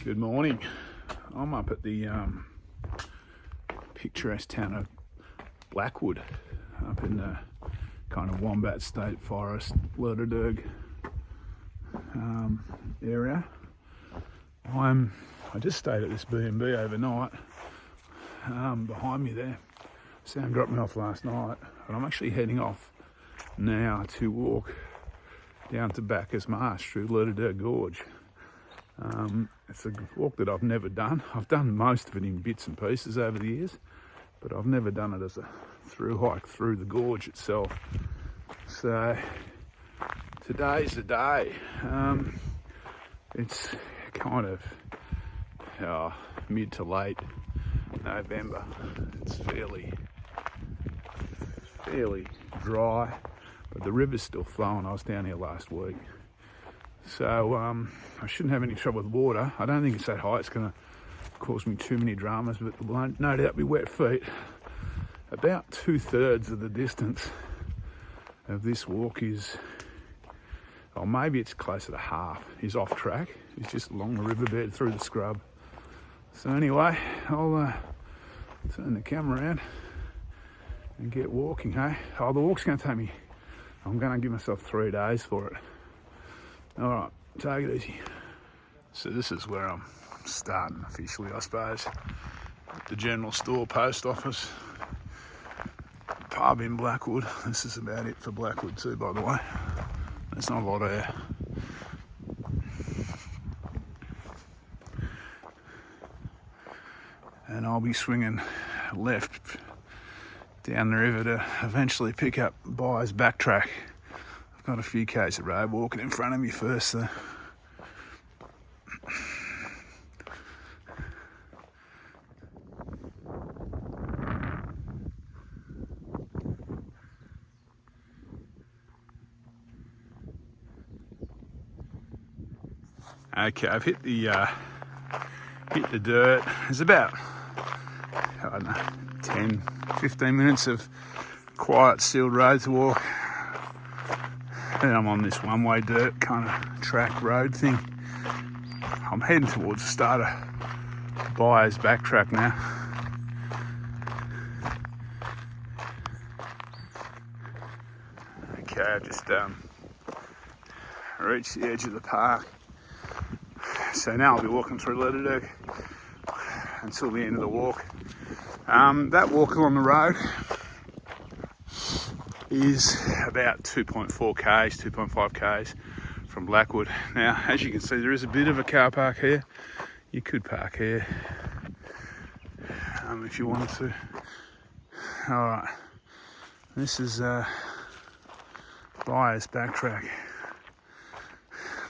Good morning. I'm up at the picturesque town of Blackwood, up in the kind of Wombat State Forest, Lerderderg area. I just stayed at this B&B overnight. Behind me there, Sam dropped me off last night, and I'm actually heading off now to walk down to Byers Marsh through Lerderderg Gorge. It's a walk that I've never done. I've done most of it in bits and pieces over the years, but I've never done it as a through hike through the gorge itself. So today's the day. It's kind of mid to late November. It's fairly dry, but the river's still flowing. I was down here last week, so I shouldn't have any trouble with water. I don't think it's that high. It's going to cause me too many dramas, but there won't no doubt be wet feet. About 2/3 of the distance of this walk is, or maybe it's closer to half, is off track. It's just along the riverbed through the scrub. So anyway, I'll turn the camera around and get walking, hey? Oh, the walk's going to take me, I'm going to give myself 3 days for it. All right, take it easy. So this is where I'm starting officially, I suppose. The general store, post office, pub in Blackwood. This is about it for Blackwood too, by the way. There's not a lot there. And I'll be swinging left down the river to eventually pick up Byers Back Track. I've got a few k's of road walking in front of me first though. Okay, I've hit the dirt. There's about, I don't know, 10, 15 minutes of quiet, sealed road to walk. And I'm on this one-way dirt kind of track road thing. I'm heading towards the start of Byers Back Track now. Okay, I've just reached the edge of the park. So now I'll be walking through Lerderderg until the end of the walk. That walk along the road is about 2.4 k's, 2.5 k's from Blackwood. Now, as you can see, there is a bit of a car park here. You could park here if you wanted to. All right, this is Byers Back Track.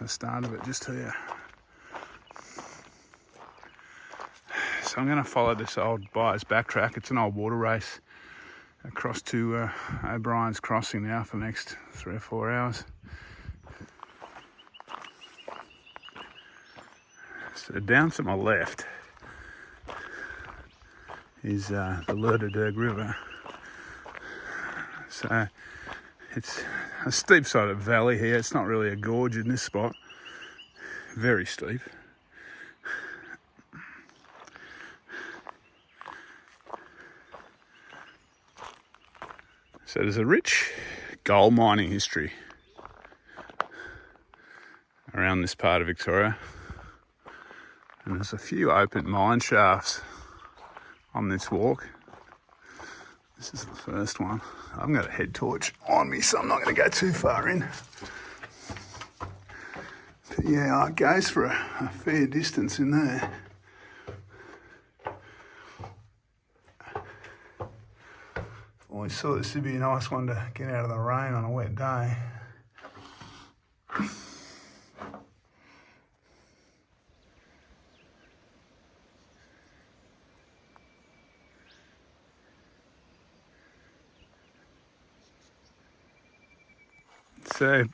The start of it just here. So I'm going to follow this old Byers Back Track. It's an old water race across to O'Brien's Crossing now for the next 3 or 4 hours. So down to my left is the Lerderderg River. So it's a steep side of valley here. It's not really a gorge in this spot. Very steep. So there's a rich gold mining history around this part of Victoria. And there's a few open mine shafts on this walk. This is the first one. I've got a head torch on me, so I'm not going to go too far in. But yeah, it goes for a fair distance in there. Always thought this would be a nice one to get out of the rain on a wet day. So,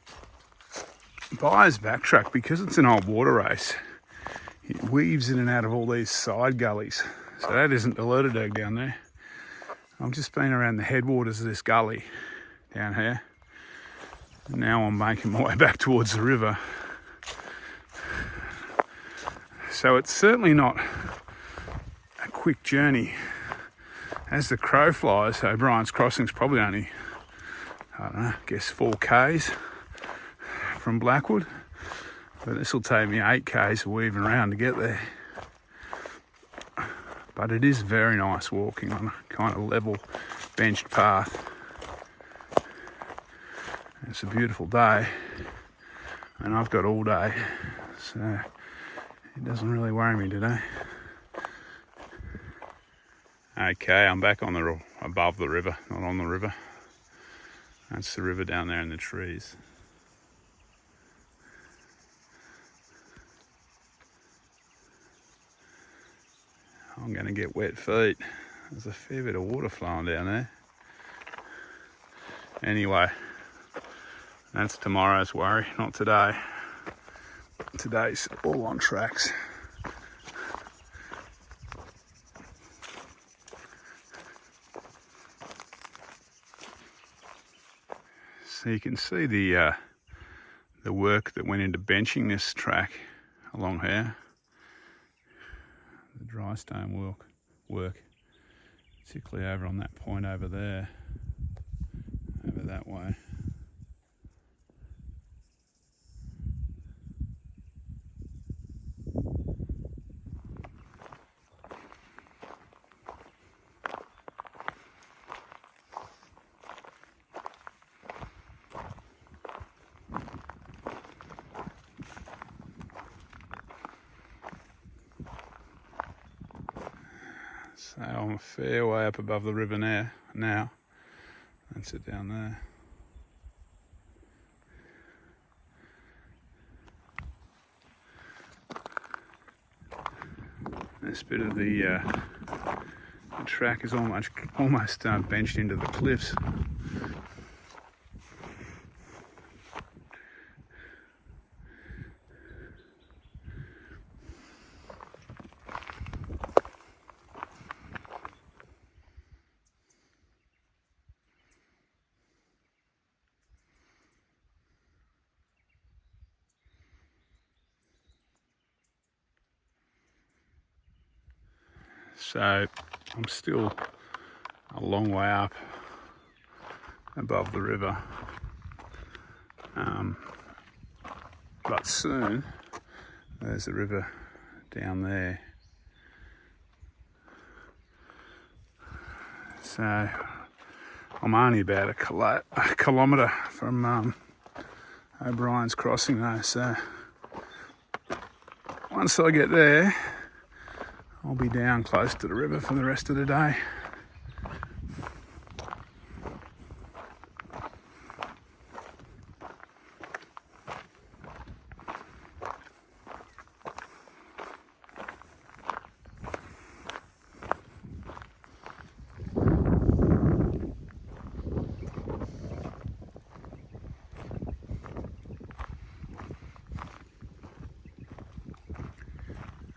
Byers Back Track, because it's an old water race, it weaves in and out of all these side gullies. So that isn't the Lerderderg down there. I've just been around the headwaters of this gully down here. Now I'm making my way back towards the river. So it's certainly not a quick journey as the crow flies. O'Brien's Crossing's probably only, I don't know, I guess 4Ks from Blackwood. But this will take me 8Ks weaving around to get there. But it is very nice walking on a kind of level benched path. It's a beautiful day and I've got all day, so it doesn't really worry me today. Okay, I'm back on the above the river, not on the river. That's the river down there in the trees. I'm going to get wet feet. There's a fair bit of water flowing down there. Anyway, that's tomorrow's worry, not today. Today's all on tracks. So you can see the work that went into benching this track along here. The dry stone work, particularly over on that point over there, over that way. So I'm a fair way up above the river now. That's it down there. This bit of the track is almost benched into the cliffs. So I'm still a long way up above the river, but soon there's the river down there. So I'm only about a kilometre from O'Brien's Crossing though, so once I get there I'll be down close to the river for the rest of the day.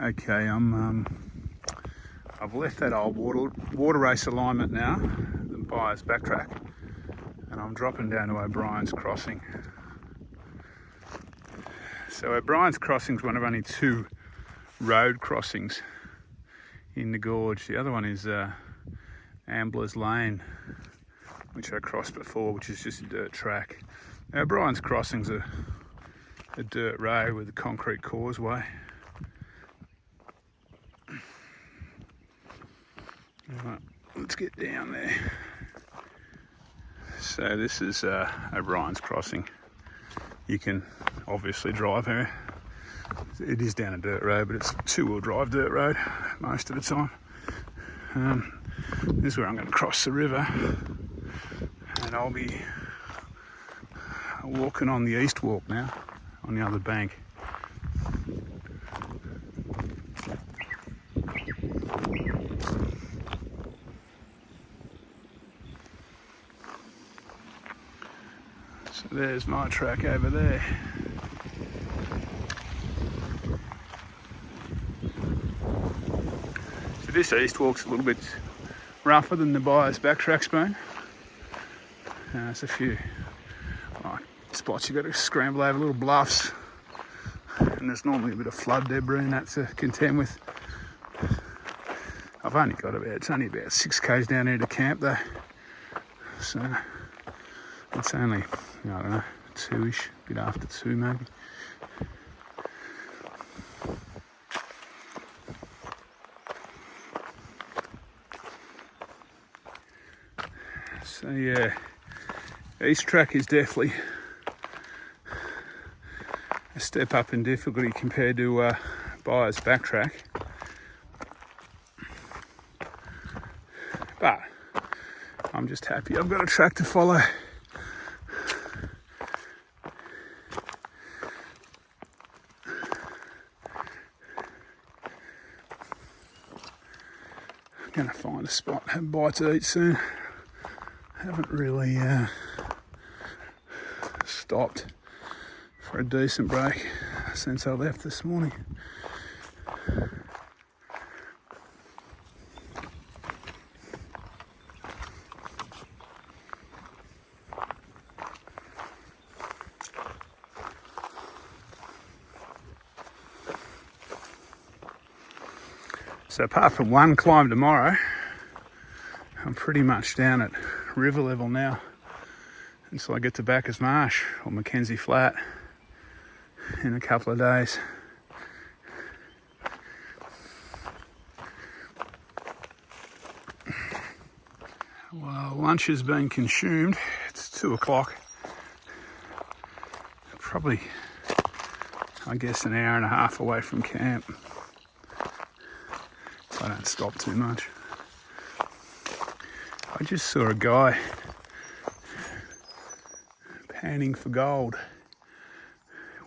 Okay, I've left that old water race alignment now, the Byers Back Track, and I'm dropping down to O'Brien's Crossing. So O'Brien's Crossing is one of only two road crossings in the gorge. The other one is Ambler's Lane, which I crossed before, which is just a dirt track. O'Brien's Crossing's a dirt road with a concrete causeway. Right, let's get down there. So this is O'Brien's Crossing. You can obviously drive here. It is down a dirt road, but it's a two-wheel drive dirt road most of the time. This is where I'm going to cross the river, and I'll be walking on the east walk now, on the other bank. So there's my track over there. So this east walk's a little bit rougher than the Byers Back Track spoon. There's a few spots you've got to scramble over, little bluffs. and there's normally a bit of flood debris and that to contend with. I've only got it's only about 6 k's down here to camp though, so it's only, I don't know, 2ish, a bit after 2 maybe. So yeah, East Track is definitely a step up in difficulty compared to Byers Back Track. But I'm just happy I've got a track to follow. I'm going to find a spot, have a bite to eat soon. Haven't really stopped for a decent break since I left this morning. So apart from one climb tomorrow, I'm pretty much down at river level now until I get to Bacchus Marsh or Mackenzie Flat in a couple of days. Well, lunch has been consumed. It's 2 o'clock. Probably, I guess, an hour and a half away from camp. If I don't stop too much. I just saw a guy panning for gold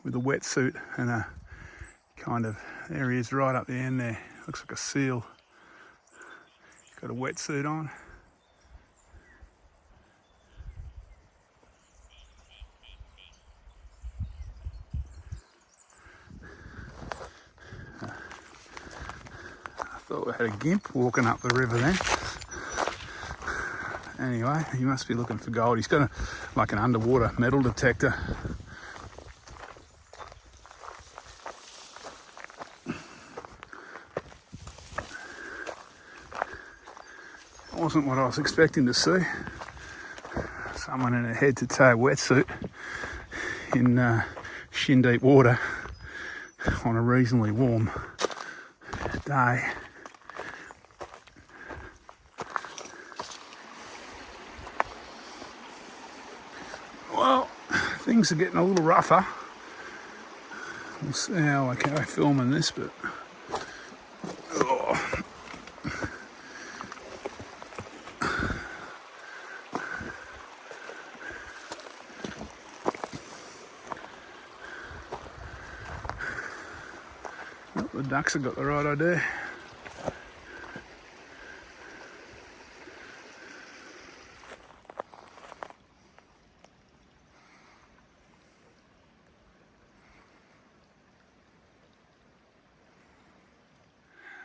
with a wetsuit and a kind of, there he is right up the end there, looks like a seal. He's got a wetsuit on. I thought we had a gimp walking up the river then. Anyway, he must be looking for gold. He's got like an underwater metal detector. Wasn't what I was expecting to see. Someone in a head-to-toe wetsuit in shin-deep water on a reasonably warm day. Well, things are getting a little rougher. We'll see how I go filming this, but the ducks have got the right idea.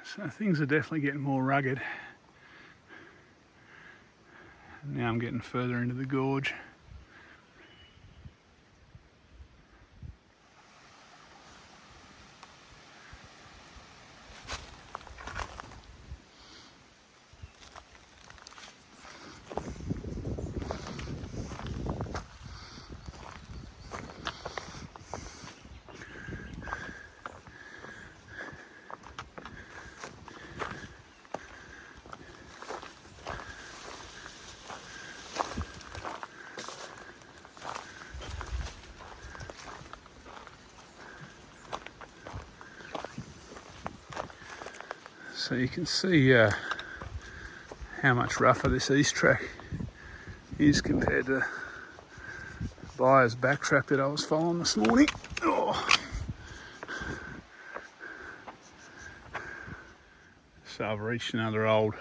So things are definitely getting more rugged. Now I'm getting further into the gorge. So you can see how much rougher this East Track is compared to Byers Back Track that I was following this morning. Oh. So I've reached another old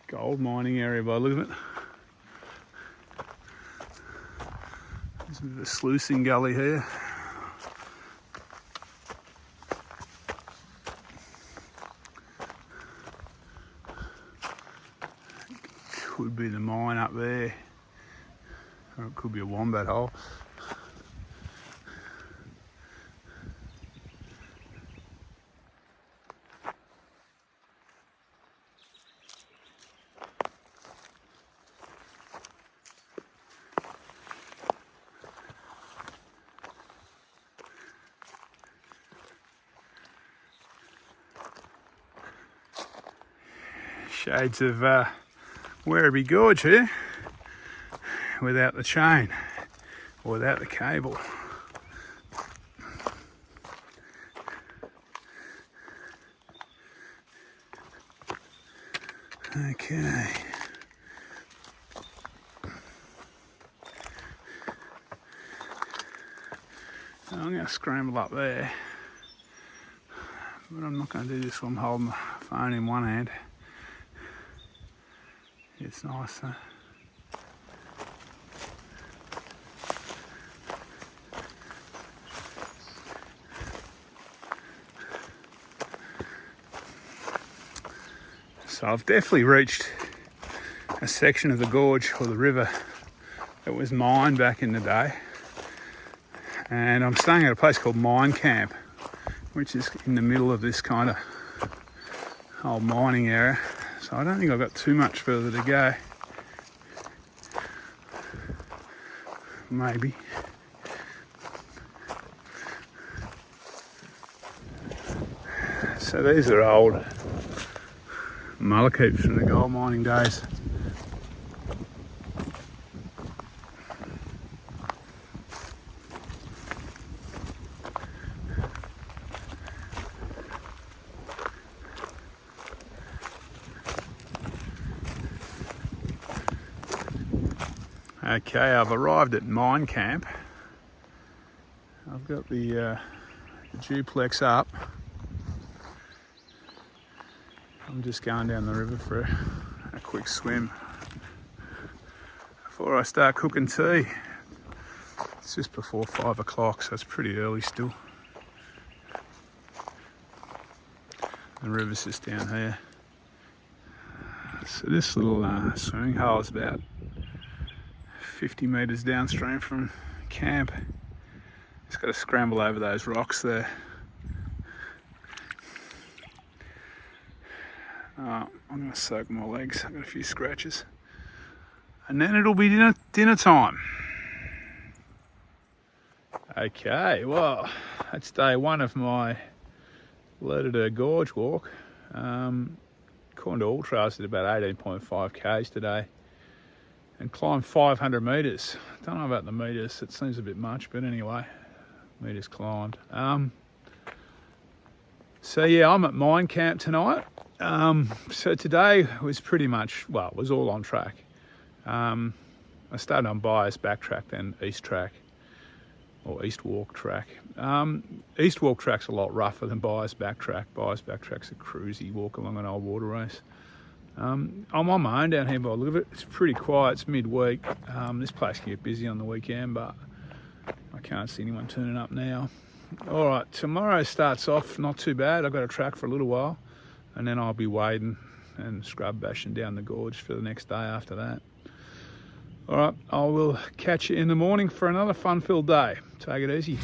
gold mining area by the look of it. There's a bit of a sluicing gully here. Could be the mine up there, or it could be a wombat hole. Shades of Werribee Gorge here, without the chain, or without the cable. Okay. I'm going to scramble up there, but I'm not going to do this while I'm holding the phone in one hand. It's nice though. So I've definitely reached a section of the gorge or the river that was mined back in the day. And I'm staying at a place called Mine Camp, which is in the middle of this kind of old mining area. So I don't think I've got too much further to go. Maybe. So these are old mullicoops from the gold mining days. Okay, I've arrived at Mine Camp. I've got the duplex up. I'm just going down the river for a quick swim before I start cooking tea. It's just before 5 o'clock, so it's pretty early still. The river's just down here. So this little swimming hole is about 50 metres downstream from camp. Just got to scramble over those rocks there. I'm going to soak my legs. I've got a few scratches. And then it'll be dinner time. Okay, well, that's day one of my Lerderderg Gorge Walk. According to All Trails, I did about 18.5 k's today and climbed 500 metres. Don't know about the metres, it seems a bit much, but anyway, metres climbed. So yeah, I'm at Mine Camp tonight. So today was pretty much, well, it was all on track. I started on Byers Back Track, then East Track, or East Walk Track. East Walk Track's a lot rougher than Byers Back Track. Byers Back Track's a cruisy walk along an old water race. I'm on my own down here by the look of it. It's pretty quiet, it's midweek. This place can get busy on the weekend, but I can't see anyone turning up now. All right, tomorrow starts off not too bad. I've got a track for a little while, and then I'll be wading and scrub bashing down the gorge for the next day after that. All right, I will catch you in the morning for another fun-filled day. Take it easy.